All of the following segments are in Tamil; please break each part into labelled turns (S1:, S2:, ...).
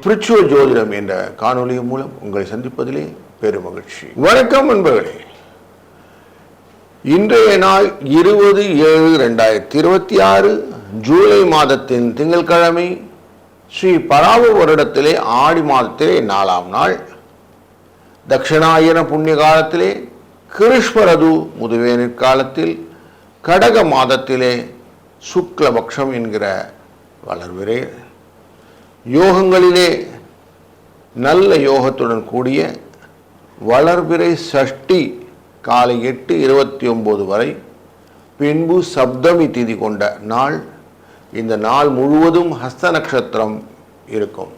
S1: ஸ்பிரிச்சுவல் ஜோதிடம் என்ற காணொலியின் மூலம் உங்களை சந்திப்பதிலே பெருமகிழ்ச்சி. வணக்கம் நண்பர்களே. இன்றைய நாள் 20/7/2026 ஜூலை மாதத்தின் திங்கட்கிழமை, ஸ்ரீ பராவ வருடத்திலே ஆடி மாதத்திலே 4ஆம் நாள், தட்சிணாயன புண்ணிய காலத்திலே கிருஷ்ணரது முதுவேனிற் காலத்தில், கடக மாதத்திலே சுக்லபக்ஷம் என்கிற வளர்விரே, யோகங்களிலே நல்ல யோகத்துடன் கூடிய வளர்பிறை சஷ்டி காலை 8:29 வரை, பின்பு சப்தமி திதி கொண்ட நாள். இந்த நாள் முழுவதும் ஹஸ்த நட்சத்திரம் இருக்கும்.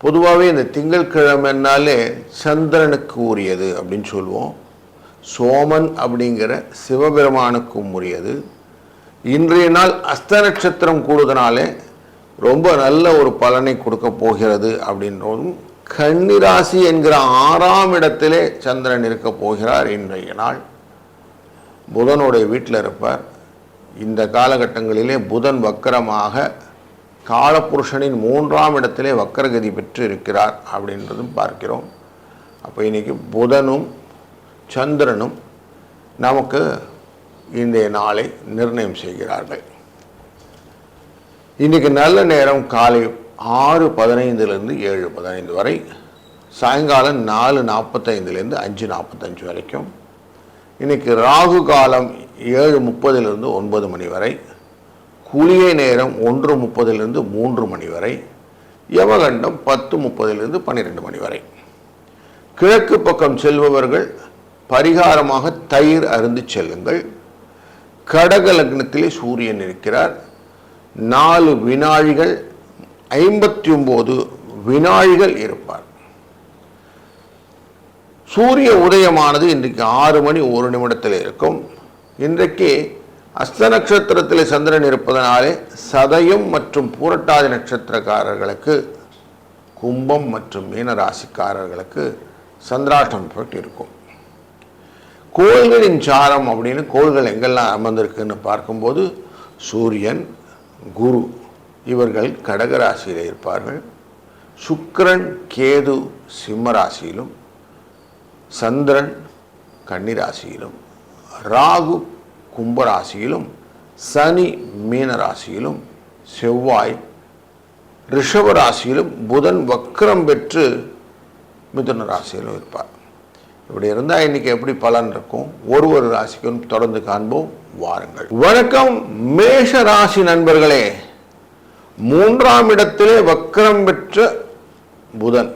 S1: பொதுவாகவே இந்த திங்கட்கிழமைனாலே சந்திரனுக்கு உரியது அப்படின்னு சொல்லுவோம். சோமன் அப்படிங்கிற சிவபெருமானுக்கும் உரியது. இன்றைய நாள் ஹஸ்த நட்சத்திரம் கூடுதனாலே ரொம்ப நல்ல ஒரு பலனை கொடுக்க போகிறது அப்படின்றதும், கன்னிராசி என்கிற 6ஆம் இடத்திலே சந்திரன் இருக்க போகிறார். இன்றைய நாள் புதனுடைய வீட்டில் இருப்பார். இந்த காலகட்டங்களிலே புதன் வக்கரமாக காலபுருஷனின் 3ஆம் இடத்திலே வக்கரகதி பெற்று இருக்கிறார் அப்படின்றதும் பார்க்கிறோம். அப்போ இன்னைக்கு புதனும் சந்திரனும் நமக்கு இன்றைய நாளை நிர்ணயம் செய்கிறார்கள். இன்றைக்கி நல்ல நேரம் காலை 6:15 7:15 வரை, சாயங்காலம் 4:45 5:45 வரைக்கும். இன்றைக்கி ராகு காலம் 7:30 9 மணி வரை, குளிகை நேரம் 1:30 3 மணி வரை, யமகண்டம் 10:30 12 மணி வரை. கிழக்கு பக்கம் செல்பவர்கள் பரிகாரமாக தயிர் அருந்து செல்லுங்கள். கடக லக்னத்திலே சூரியன் இருக்கிறார். 4 வினாழிகள் 59 வினாழிகள் இருப்பார். சூரிய உதயமானது இன்றைக்கு 6:01 இருக்கும். இன்றைக்கு அஸ்த நட்சத்திரத்தில் சந்திரன் இருப்பதனாலே சதயம் மற்றும் பூரட்டாதி நட்சத்திரக்காரர்களுக்கு, கும்பம் மற்றும் மீனராசிக்காரர்களுக்கு சந்திராஷ்டம் இருக்கும். கோள்களின் சாரம் அப்படின்னு கோள்கள் எங்கெல்லாம் அமர்ந்திருக்குன்னு பார்க்கும்போது, சூரியன், குரு இவர்கள் கடகராசியில் இருப்பார்கள். சுக்கிரன், கேது சிம்மராசியிலும், சந்திரன் கன்னிராசியிலும், ராகு கும்பராசியிலும், சனி மீனராசியிலும், செவ்வாய் ரிஷபராசியிலும், புதன் வக்ரம் பெற்று மிதுன ராசியிலும் இருப்பார். இப்படி இருந்தால் இன்னைக்கு எப்படி பலன் இருக்கும், ஒரு ராசிக்கும் தொடர்ந்து காண்போம். வாருங்கள். வணக்கம் மேஷ ராசி நண்பர்களே. 3ஆம் இடத்திலே வக்ரம் பெற்ற புதன்,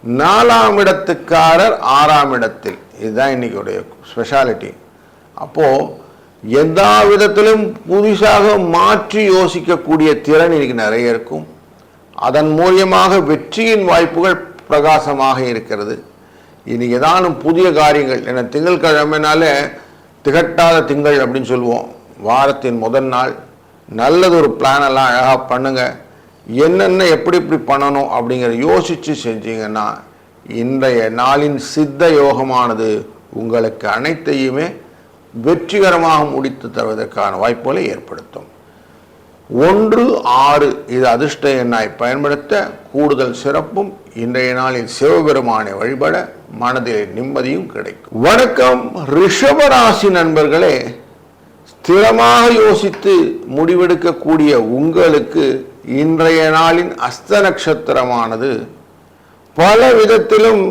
S1: 4ஆம் இடத்துக்காரர் 6ஆம் இடத்தில். இதுதான் இன்னைக்குடைய ஸ்பெஷாலிட்டி. அப்போ எல்லா விதத்திலும் புதுசாக மாற்றி யோசிக்கக்கூடிய திறன் இன்னைக்கு நிறைய இருக்கும். அதன் மூலியமாக வெற்றியின் வாய்ப்புகள் பிரகாசமாக இருக்கிறது. இன்னைக்கு ஏதானும் புதிய காரியங்கள், ஏன்னா திங்கட்கிழமைனால திகட்டாத திங்கள் அப்படின்னு சொல்லுவோம். வாரத்தின் முதல் நாள் நல்லது ஒரு பிளான் எல்லாம் அழகாக பண்ணுங்க. என்னென்ன எப்படி பண்ணணும் அப்படிங்கிற யோசித்து செஞ்சீங்கன்னா இன்றைய நாளின் சித்த யோகமானது உங்களுக்கு அனைத்தையுமே வெற்றிகரமாக முடித்து தருவதற்கான வாய்ப்புகளை ஏற்படுத்தும். 1 6 இது அதிர்ஷ்ட எண்ணாய் பயன்படுத்த கூடுதல் சிறப்பும். இன்றைய நாளில் சிவபெருமானை வழிபட மனதில் நிம்மதியும் கிடைக்கும். வணக்கம் ரிஷபராசி நண்பர்களே. ஸ்திரமாக யோசித்து முடிவெடுக்கக்கூடிய உங்களுக்கு இன்றைய நாளின் அஸ்த நட்சத்திரமானது பல விதத்திலும்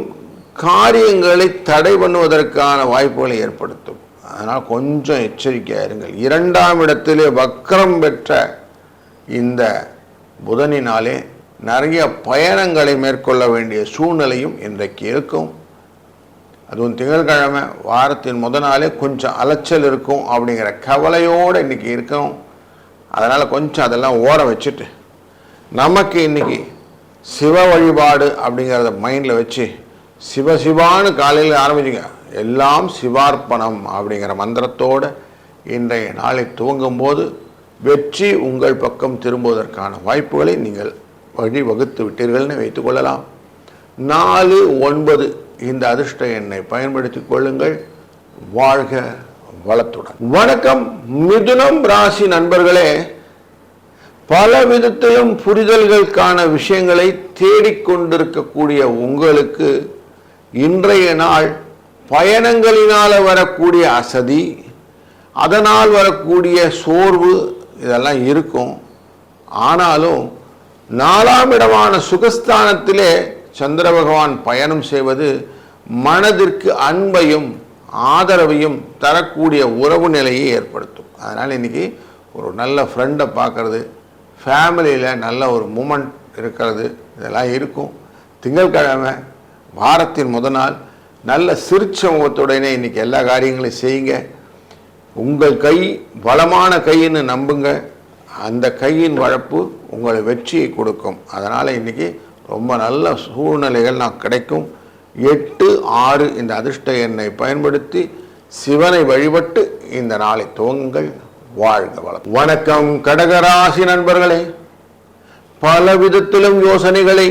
S1: காரியங்களை தடை பண்ணுவதற்கான வாய்ப்புகளை ஏற்படுத்தும். அதனால் கொஞ்சம் எச்சரிக்கையாக இருங்கள். 2ஆம் இடத்திலே வக்ரம் பெற்ற இந்த புதனினாலே நிறைய பயணங்களை மேற்கொள்ள வேண்டிய சூழ்நிலையும் இன்றைக்கு இருக்கும். அதுவும் திங்கட்கிழமை, வாரத்தின் முதல் நாளே கொஞ்சம் அலைச்சல் இருக்கும் அப்படிங்கிற கவலையோடு இன்றைக்கி இருக்கும். அதனால் கொஞ்சம் அதெல்லாம் ஓர வச்சுட்டு நமக்கு இன்றைக்கி சிவ வழிபாடு அப்படிங்கிறத மைண்டில் வச்சு சிவசிவான்னு காலையில் ஆரம்பிச்சுங்க. எல்லாம் சிவார்ப்பணம் அப்படிங்கிற மந்திரத்தோடு இன்றைய நாளை துவங்கும்போது வெற்றி உங்கள் பக்கம் திரும்புவதற்கான வாய்ப்புகளை நீங்கள் வழிவகுத்து விட்டீர்கள்னு வைத்துக்கொள்ளலாம். 4 9 இந்த அதிர்ஷ்ட எண்ணை பயன்படுத்தி கொள்ளுங்கள். வாழ்க வளத்துடன். வணக்கம் மிதுனம் ராசி நண்பர்களே, பல விதத்திலும் புரிதல்களுக்கான விஷயங்களை தேடிக்கொண்டிருக்கக்கூடிய உங்களுக்கு இன்றைய நாள் பயணங்களினால் வரக்கூடிய அசதி, அதனால் வரக்கூடிய சோர்வு இதெல்லாம் இருக்கும். ஆனாலும் 4ஆம் இடமான சுகஸ்தானத்திலே சந்திர பகவான் பயணம் செய்வது மனதிற்கு அன்பையும் ஆதரவையும் தரக்கூடிய உறவு நிலையை ஏற்படுத்தும். அதனால் இன்றைக்கி ஒரு நல்ல ஃப்ரெண்டை பார்க்குறது, ஃபேமிலியில் நல்ல ஒரு மூமெண்ட் இருக்கிறது, இதெல்லாம் இருக்கும். திங்கட்கிழமை வாரத்தின் முதல் நாள் நல்ல சிரிச்ச முகத்துடனே இன்றைக்கி எல்லா காரியங்களையும் செய்யுங்க. உங்கள் கை பலமான கைன்னு நம்புங்க. அந்த கையின் வளர்ப்பு உங்களை வெற்றியை கொடுக்கும். அதனால் இன்றைக்கி ரொம்ப நல்ல சூழ்நிலைகள் நான் கிடைக்கும். 8, 6 இந்த அதிர்ஷ்ட எண்ணை பயன்படுத்தி சிவனை வழிபட்டு இந்த நாளை துவங்குங்கள். வாழ்க வளம். வணக்கம் கடகராசி நண்பர்களே, பல விதத்திலும் யோசனைகளை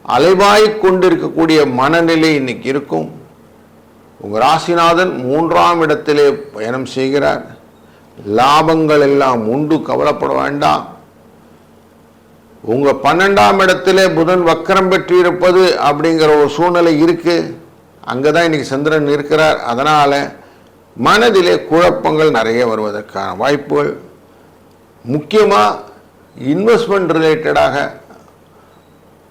S1: அலைவாய்க் கொண்டிருக்கக்கூடிய மனநிலை இன்னைக்கு இருக்கும். உங்கள் ராசிநாதன் 3ஆம் இடத்திலே பயணம் செய்கிறார். லாபங்கள் எல்லாம் உண்டு, கவலைப்பட வேண்டாம். உங்கள் 12ஆம் இடத்திலே புதன் வக்கரம் பெற்று இருப்பது அப்படிங்கிற ஒரு சூழ்நிலை இருக்கு. அங்கே தான் இன்னைக்கு சந்திரன் இருக்கிறார். அதனால் மனதிலே குழப்பங்கள் நிறைய வருவதற்கான வாய்ப்புகள், முக்கியமாக இன்வெஸ்ட்மெண்ட் ரிலேட்டடாக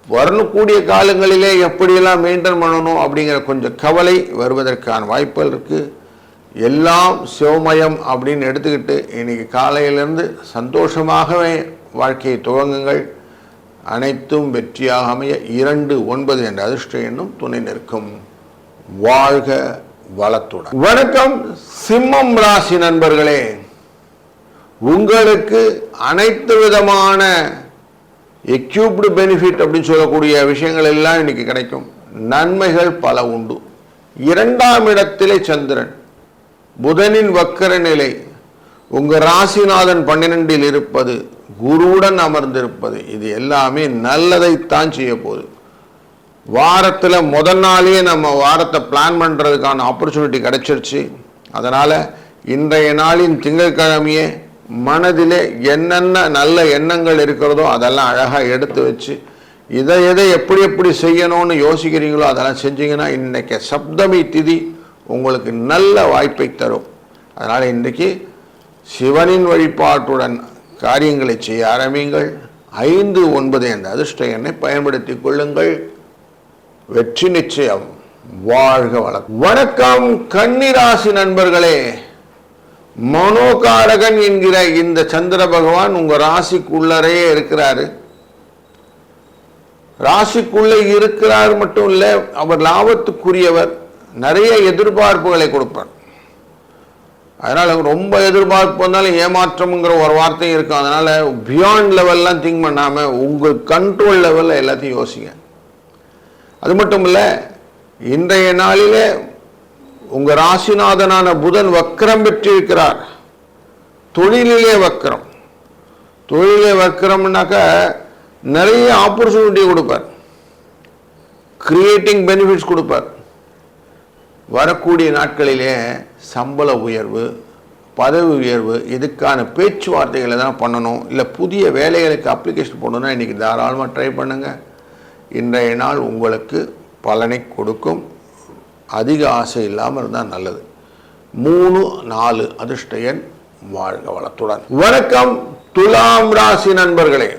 S1: வரக்கூடிய காலங்களிலே எப்படியெல்லாம் மெயின்டைன் பண்ணணும் அப்படிங்கிற கொஞ்சம் கவலை வருவதற்கான வாய்ப்புகள் இருக்குது. எல்லாம் சிவமயம் அப்படின்னு எடுத்துக்கிட்டு இன்னைக்கு காலையிலேருந்து சந்தோஷமாகவே வாழ்க்கையை துவங்குங்கள். அனைத்தும் வெற்றியாக அமைய 2, 9 என்ற அதிர்ஷ்ட எண்ணும் துணை நிற்கும். வாழ்க வளத்துடன். வணக்கம் சிம்மம் ராசி நண்பர்களே, உங்களுக்கு அனைத்து விதமான எக்யூப்டு பெனிஃபிட் அப்படின்னு சொல்லக்கூடிய விஷயங்கள் எல்லாம் இன்னைக்கு கிடைக்கும். நன்மைகள் பல உண்டு. 2ஆம் இடத்திலே சந்திரன், புதனின் வக்கர நிலை, உங்கள் ராசிநாதன் 12இல் இருப்பது, குருவுடன் அமர்ந்திருப்பது, இது எல்லாமே நல்லதைத்தான் செய்ய போகுது. வாரத்தில் முதல் நாளே நம்ம வாரத்தை பிளான் பண்ணுறதுக்கான ஆப்பர்ச்சுனிட்டி கிடைச்சிருச்சு. அதனால் இன்றைய நாளின் திங்கட்கிழமையே மனதிலே என்னென்ன நல்ல எண்ணங்கள் இருக்கிறதோ அதெல்லாம் அழகாக எடுத்து வச்சு எதை எப்படி செய்யணும்னு யோசிக்கிறீங்களோ அதெல்லாம் செஞ்சீங்கன்னா இன்றைக்கி சப்தமி திதி உங்களுக்கு நல்ல வாய்ப்பை தரும். அதனால் இன்றைக்கி சிவனின் வழிபாட்டுடன் காரியங்களை செய்ய ஆரம்பிங்கள். 5, 9 என்ற அதிர்ஷ்ட எண்ணை பயன்படுத்தி கொள்ளுங்கள். வெற்றி நிச்சயம். வாழ்க வளம். வணக்கம் கன்னிராசி நண்பர்களே, மனோகாரகன் என்கிற இந்த சந்திர பகவான் உங்க ராசிக்குள்ளரே இருக்கிறாரு. ராசிக்குள்ளே இருக்கிறார் மட்டும் இல்லை, அவர் லாபத்துக்குரியவர். நிறைய எதிர்பார்ப்புகளை கொடுப்பார். அதனால் ரொம்ப எதிர்பார்ப்பு வந்தாலும் ஏமாற்றம்ங்கிற ஒரு வார்த்தையும் இருக்கும். அதனால் பியாண்ட் லெவல்லாம் திங்க் பண்ணாமல் உங்கள் கண்ட்ரோல் லெவலில் எல்லாத்தையும் யோசிங்க. அது மட்டும் இல்லை, இன்றைய நாளிலே உங்கள் ராசிநாதனான புதன் வக்கரம் பெற்றிருக்கிறார். தொழிலிலே வக்கரம். தொழிலே வக்கரம்னாக்க நிறைய ஆப்பர்ச்சுனிட்டி கொடுப்பார், கிரியேட்டிங் பெனிஃபிட்ஸ் கொடுப்பார். வரக்கூடிய நாட்களிலே சம்பள உயர்வு, பதவி உயர்வு, இதுக்கான பேச்சுவார்த்தைகளை தான் பண்ணணும். இல்லை புதிய வேலைகளுக்கு அப்ளிகேஷன் போடணும்னா இன்றைக்கி தாராளமாக ட்ரை பண்ணுங்கள். இன்றைய நாள் உங்களுக்கு பலனை கொடுக்கும். அதிக ஆசை இல்லாமல் இருந்தால் நல்லது. 3, 4 அதிர்ஷ்ட எண். வாழ்க வளத்துடன். வணக்கம் துலாம் ராசி நண்பர்களே,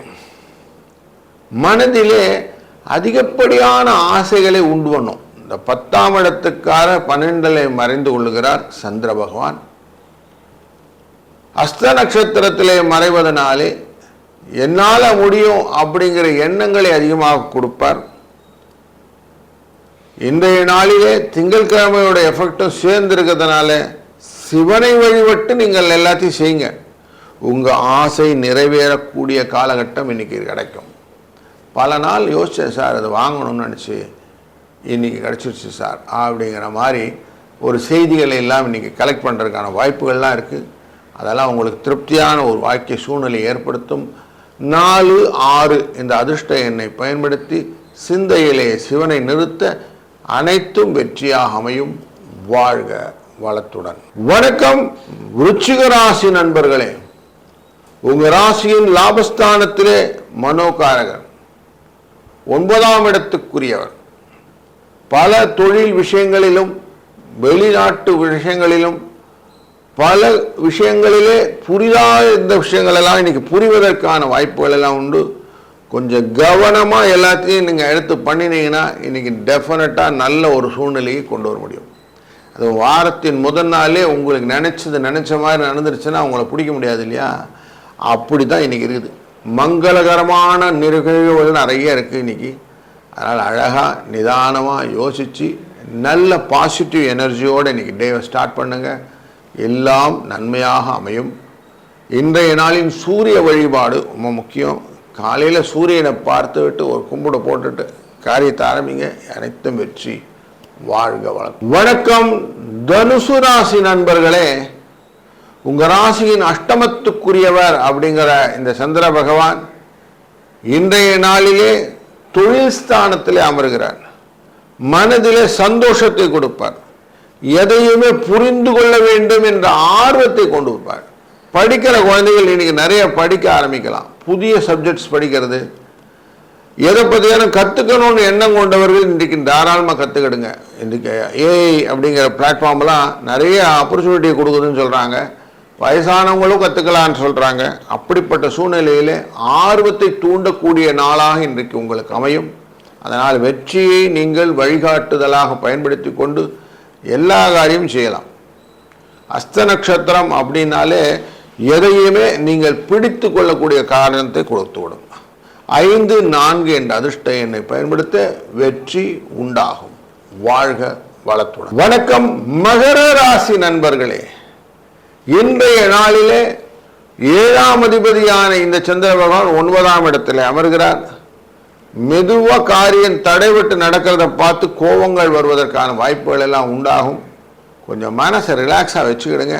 S1: மனதிலே அதிகப்படியான ஆசைகளை உண்டு பண்ணும். இந்த 10ஆம் இடத்துக்கார 12இல் மறைந்து கொள்ளுகிறார் சந்திர பகவான். அஸ்த நட்சத்திரத்திலே மறைவதனாலே என்னால் முடியும் அப்படிங்கிற எண்ணங்களை அதிகமாக கொடுப்பார். இன்றைய நாளிலே திங்கட்கிழமையோட எஃபெக்டும் சேர்ந்திருக்கிறதுனால சிவனை வழிபட்டு நீங்கள் எல்லாத்தையும் செய்யுங்க. உங்கள் ஆசை நிறைவேறக்கூடிய காலகட்டம் இன்னைக்கு கிடைக்கும். பல நாள் யோசிச்சேன் சார், அது வாங்கணும்னு நினச்சி இன்றைக்கி கிடச்சிருச்சு சார் அப்படிங்கிற மாதிரி ஒரு செய்திகளை எல்லாம் இன்றைக்கி கலெக்ட் பண்ணுறதுக்கான வாய்ப்புகள்லாம் இருக்குது. அதெல்லாம் உங்களுக்கு திருப்தியான ஒரு வாழ்க்கை சூழ்நிலை ஏற்படுத்தும். 4, 6 இந்த அதிர்ஷ்ட எண்ணை பயன்படுத்தி சிந்தையிலே சிவனை நிறுத்த அனைத்தும் வெற்றியாக அமையும். வாழ்க வளத்துடன். வணக்கம் விருச்சிக ராசி நண்பர்களே. உங்க ராசியின் லாபஸ்தானத்திலே மனோகாரகர், 9ஆம் இடத்துக்குரியவர். பல தொழில் விஷயங்களிலும் வெளிநாட்டு விஷயங்களிலும் பல விஷயங்களிலே புரியாத இந்த விஷயங்கள் எல்லாம் இன்னைக்கு புரிவதற்கான வாய்ப்புகள் எல்லாம் உண்டு. கொஞ்சம் கவனமாக எல்லாத்தையும் நீங்கள் எடுத்து பண்ணினீங்கன்னா இன்னைக்கு டெஃபினட்டாக நல்ல ஒரு சூழ்நிலையை கொண்டு வர முடியும். அது வாரத்தின் முதல் நாளே உங்களுக்கு நினச்ச மாதிரி நடந்துருச்சுன்னா அவங்கள பிடிக்க முடியாது இல்லையா? அப்படி தான் இன்றைக்கி இருக்குது. மங்களகரமான நிகழ்வுகள் நிறைய இருக்குது இன்றைக்கி. அதனால் அழகாக நிதானமாக யோசித்து நல்ல பாசிட்டிவ் எனர்ஜியோடு இன்றைக்கி டேவை ஸ்டார்ட் பண்ணுங்கள். எல்லாம் நன்மையாக அமையும். இன்றைய நாளின் சூரிய வழிபாடு ரொம்ப முக்கியம். காலையில் சூரியனை பார்த்து விட்டு ஒரு கும்பிட போட்டுட்டு காரியத்தை ஆரம்பிங்க. அனைத்தும் வெற்றி. வாழ்க வளம். வணக்கம் தனுசு ராசி நண்பர்களே. உங்கள் ராசியின் அஷ்டமத்துக்குரியவர் அப்படிங்கிற இந்த சந்திர பகவான் இன்றைய நாளிலே தொழில் ஸ்தானத்திலே அமர்கிறார். மனதிலே சந்தோஷத்தை கொடுப்பார். எதையுமே புரிந்து கொள்ள வேண்டும் என்ற ஆர்வத்தை கொண்டு வைப்பார். படிக்கிற குழந்தைகள் இன்னைக்கு நிறைய படிக்க ஆரம்பிக்கலாம். புதிய சப்ஜெக்ட்ஸ் படிக்கிறது, எதை பற்றியான கற்றுக்கணும்னு எண்ணம் கொண்டவர்கள் இன்றைக்கு தாராளமாக கற்றுக்கிடுங்க. இன்றைக்கு ஏஐ அப்படிங்கிற பிளாட்ஃபார்ம்லாம் நிறைய ஆப்பர்ச்சுனிட்டி கொடுக்குதுன்னு சொல்கிறாங்க. வயசானவங்களும் கற்றுக்கலான்னு சொல்கிறாங்க. அப்படிப்பட்ட சூழ்நிலையில் ஆர்வத்தை தூண்டக்கூடிய நாளாக இன்றைக்கு உங்களுக்கு அமையும். அதனால் வெற்றியை நீங்கள் வழிகாட்டுதலாக பயன்படுத்தி கொண்டு எல்லா காரியமும் செய்யலாம். அஸ்த நட்சத்திரம் அப்படின்னாலே எதையுமே நீங்கள் பிடித்து கொள்ளக்கூடிய காரணத்தை கொடுத்து விடும். 5, 4 என்ற அதிர்ஷ்ட எண்ணை பயன்படுத்த வெற்றி உண்டாகும். வாழ்க வளத்துடன். வணக்கம் மகர ராசி நண்பர்களே. இன்றைய நாளிலே 7ஆம் அதிபதியான இந்த சந்திர பகவான் 9ஆம் இடத்தில் அமர்கிறார். மெதுவாக காரியம் தடைவிட்டு நடக்கிறத பார்த்து கோபங்கள் வருவதற்கான வாய்ப்புகள் எல்லாம் உண்டாகும். கொஞ்சம் மனசை ரிலாக்ஸாக வச்சுக்கிடுங்க.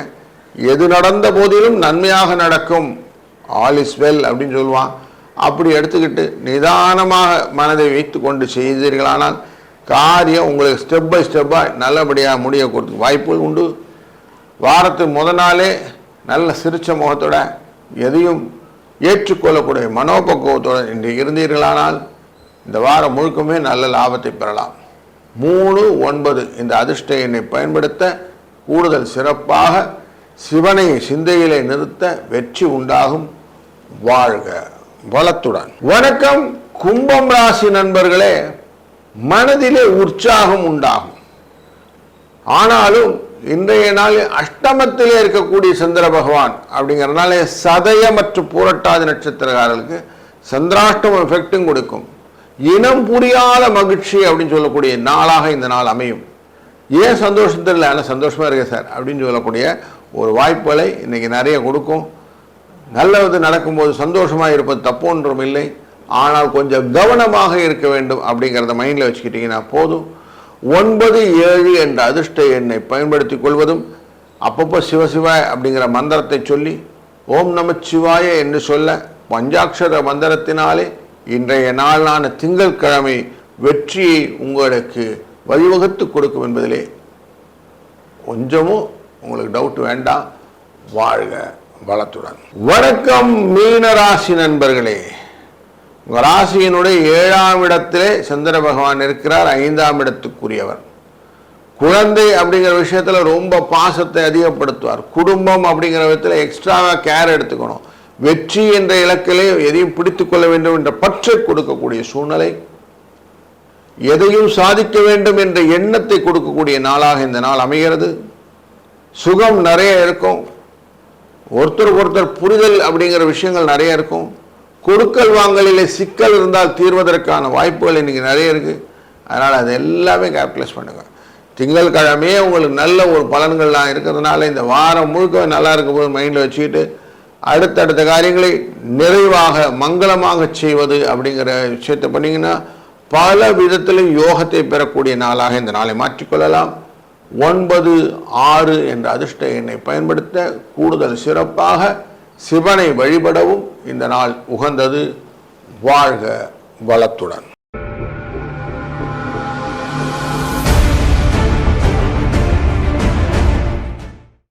S1: எது நடந்த போதிலும் நன்மையாக நடக்கும். ஆல் இஸ் வெல் அப்படின்னு சொல்லுவான். அப்படி எடுத்துக்கிட்டு நிதானமாக மனதை வைத்து கொண்டு செய்தீர்களானால் காரியம் உங்களுக்கு ஸ்டெப் பை ஸ்டெப்பாக நல்லபடியாக முடிய கொடுத்து வாய்ப்புகள் உண்டு. வாரத்துக்கு முதல் நாளே நல்ல சிரிச்ச முகத்தோட எதையும் ஏற்றுக்கொள்ளக்கூடிய மனோபக்குவத்தோடு இன்று இருந்தீர்களானால் இந்த வாரம் முழுக்கமே நல்ல லாபத்தை பெறலாம். 3, 9 இந்த அதிர்ஷ்ட எண்ணை பயன்படுத்த கூடுதல் சிறப்பாக சிவனை சிந்தையிலே நிறுத்த வெற்றி உண்டாகும். வாழ்க வளத்துடன். வணக்கம் கும்பம் ராசி நண்பர்களே. மனதிலே உற்சாகம் உண்டாகும். ஆனாலும் இன்றைய நாளில் அஷ்டமத்திலே இருக்கக்கூடிய சந்திர பகவான் அப்படிங்கிறதுனால சதய மற்றும் பூரட்டாதி நட்சத்திரக்காரர்களுக்கு சந்திராஷ்டம எஃபெக்டும் கொடுக்கும். இனம் புரியாத மகிழ்ச்சி அப்படின்னு சொல்லக்கூடிய நாளாக இந்த நாள் அமையும். ஏன் சந்தோஷத்தில் இல்லை, ஆனால் சந்தோஷமாக இருக்கு சார் அப்படின்னு சொல்லக்கூடிய ஒரு வாய்ப்புகளை இன்றைக்கி நிறைய கொடுக்கும். நல்லது நடக்கும்போது சந்தோஷமாக இருப்பது தப்பு ஒன்றும் இல்லை. ஆனால் கொஞ்சம் கவனமாக இருக்க வேண்டும் அப்படிங்கிறத மைண்டில் வச்சுக்கிட்டிங்கன்னா போதும். 9, 7 என்ற அதிர்ஷ்ட எண்ணை பயன்படுத்தி கொள்வதும் அப்பப்போ சிவசிவ அப்படிங்கிற மந்திரத்தை சொல்லி ஓம் நமச்சிவாய என்று சொல்ல பஞ்சாட்சர மந்திரத்தினாலே இன்றைய நாளான திங்கட்கிழமை வெற்றியை உங்களுக்கு வழிவகுத்து கொடுக்கும் என்பதிலே கொஞ்சமும் உங்களுக்கு டவுட் வேண்டாம். வாழ்க வளத்துடன். வணக்கம் மீன ராசி நண்பர்களே. உங்கள் ராசியினுடைய 7ஆம் இடத்திலே சந்திர பகவான் இருக்கிறார். 5ஆம் இடத்துக்குரியவர். குழந்தை அப்படிங்கிற விஷயத்தில் ரொம்ப பாசத்தை அதிகப்படுத்துவார். குடும்பம் அப்படிங்கிற விதத்தில் எக்ஸ்ட்ராவாக கேர் எடுத்துக்கணும். வெற்றி என்ற இலக்கிலே எதையும் பிடித்து கொள்ள வேண்டும் என்ற பற்றை கொடுக்கக்கூடிய சூழ்நிலை, எதையும் சாதிக்க வேண்டும் என்ற எண்ணத்தை கொடுக்கக்கூடிய நாளாக இந்த நாள் அமைகிறது. சுகம் நிறைய இருக்கும். ஒருத்தருக்கு ஒருத்தர் புரிதல் அப்படிங்கிற விஷயங்கள் நிறைய இருக்கும். கொடுக்கல் வாங்கலிலே சிக்கல் இருந்தால் தீர்வதற்கான வாய்ப்புகள் இன்னைக்கு நிறைய இருக்குது. அதனால் அது எல்லாமே கேபிட்டலைஸ் பண்ணுங்கள். திங்கட்கிழமையே உங்களுக்கு நல்ல ஒரு பலன்கள்லாம் இருக்கிறதுனால இந்த வாரம் முழுக்க நல்லா இருக்கும்போது மைண்டில் வச்சுக்கிட்டு அடுத்தடுத்த காரியங்களை நிறைவாக மங்களமாக செய்வது அப்படிங்கிற விஷயத்தை பண்ணிங்கன்னா பல விதத்திலும் யோகத்தை பெறக்கூடிய நாளாக இந்த நாளை மாற்றிக்கொள்ளலாம். 9, 6 என்ற அதிர்ஷ்ட எண்ணை பயன்படுத்த கூடுதல் சிறப்பாக சிவனை வழிபடவும் இந்த நாள் உகந்தது. வாழ்க வளத்துடன்.